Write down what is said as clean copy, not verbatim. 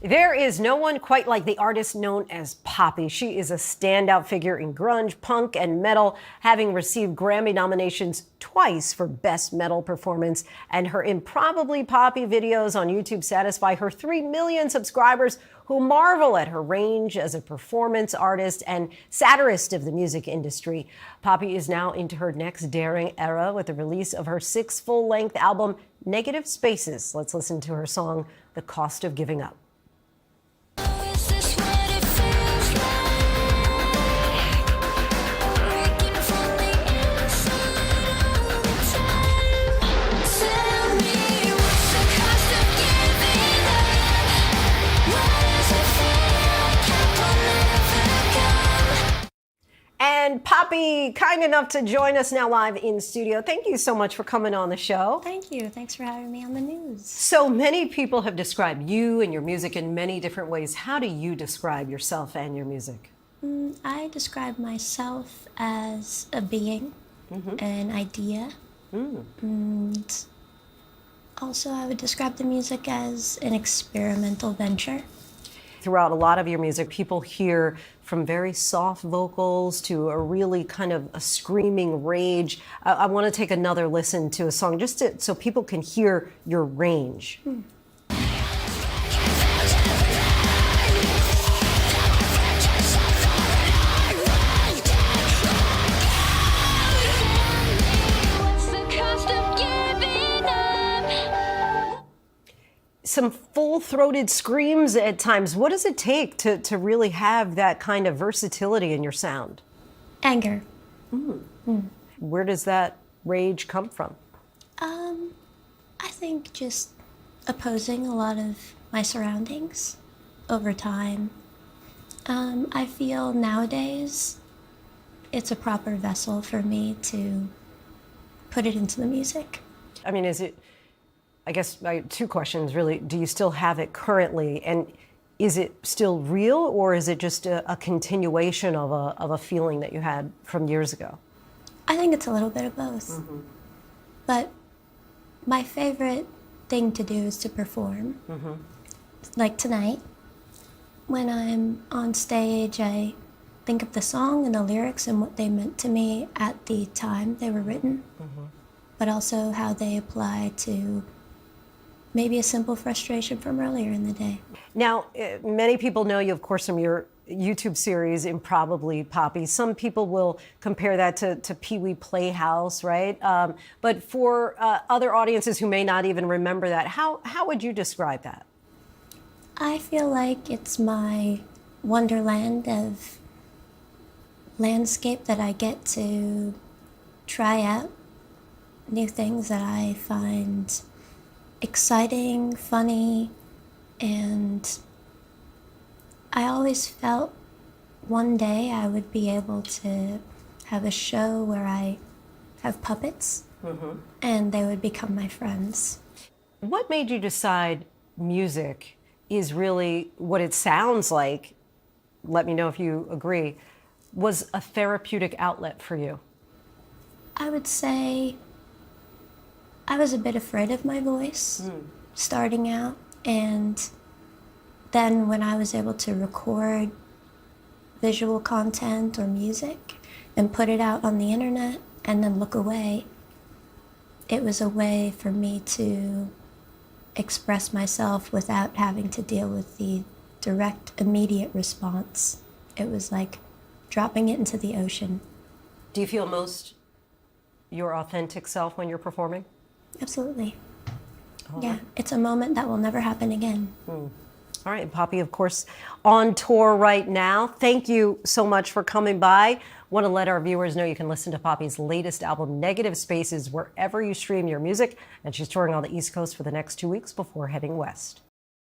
There is no one quite like the artist known as Poppy. She is a standout figure in grunge, punk, and metal, having received Grammy nominations twice for Best Metal Performance. And her Improbably Poppy videos on YouTube satisfy her 3 million subscribers who marvel at her range as a performance artist and satirist of the music industry. Poppy is now into her next daring era with the release of her 6th full-length album, Negative Spaces. Let's listen to her song, The Cost of Giving Up. And Poppy, kind enough to join us now live in studio. Thank you so much for coming on the show. Thank you. Thanks for having me on the news. So many people have described you and your music in many different ways. How do you describe yourself and your music? I describe myself as a being, an idea. And also I would describe the music as an experimental venture. Throughout a lot of your music, people hear from very soft vocals to a really kind of a screaming rage. I want to take another listen to a song just so people can hear your range. Some full-throated screams at times. What does it take to really have that kind of versatility in your sound? Anger. Where does that rage come from? I think just opposing a lot of my surroundings over time. I feel nowadays it's a proper vessel for me to put it into the music. I mean, is it, I guess my 2 questions really, do you still have it currently? And is it still real, or is it just a continuation of a feeling that you had from years ago? I think it's a little bit of both. But my favorite thing to do is to perform. Like tonight, when I'm on stage, I think of the song and the lyrics and what they meant to me at the time they were written, but also how they apply to maybe a simple frustration from earlier in the day. Now, many people know you, of course, from your YouTube series, Improbably Poppy. Some people will compare that to Pee-wee Playhouse, right? But for other audiences who may not even remember that, how would you describe that? I feel like it's my wonderland of landscape that I get to try out new things that I find exciting, funny, and I always felt one day I would be able to have a show where I have puppets and they would become my friends. What made you decide music is really what it sounds like, let me know if you agree, was a therapeutic outlet for you? I would say I was a bit afraid of my voice starting out, and then when I was able to record visual content or music and put it out on the internet and then look away, it was a way for me to express myself without having to deal with the direct, immediate response. It was like dropping it into the ocean. Do you feel most your authentic self when you're performing? Absolutely. Yeah, it's a moment that will never happen again. All right, Poppy, of course, on tour right now. Thank you so much for coming by. Want to let our viewers know you can listen to Poppy's latest album, Negative Spaces, wherever you stream your music. And she's touring on the East Coast for the next 2 weeks before heading west.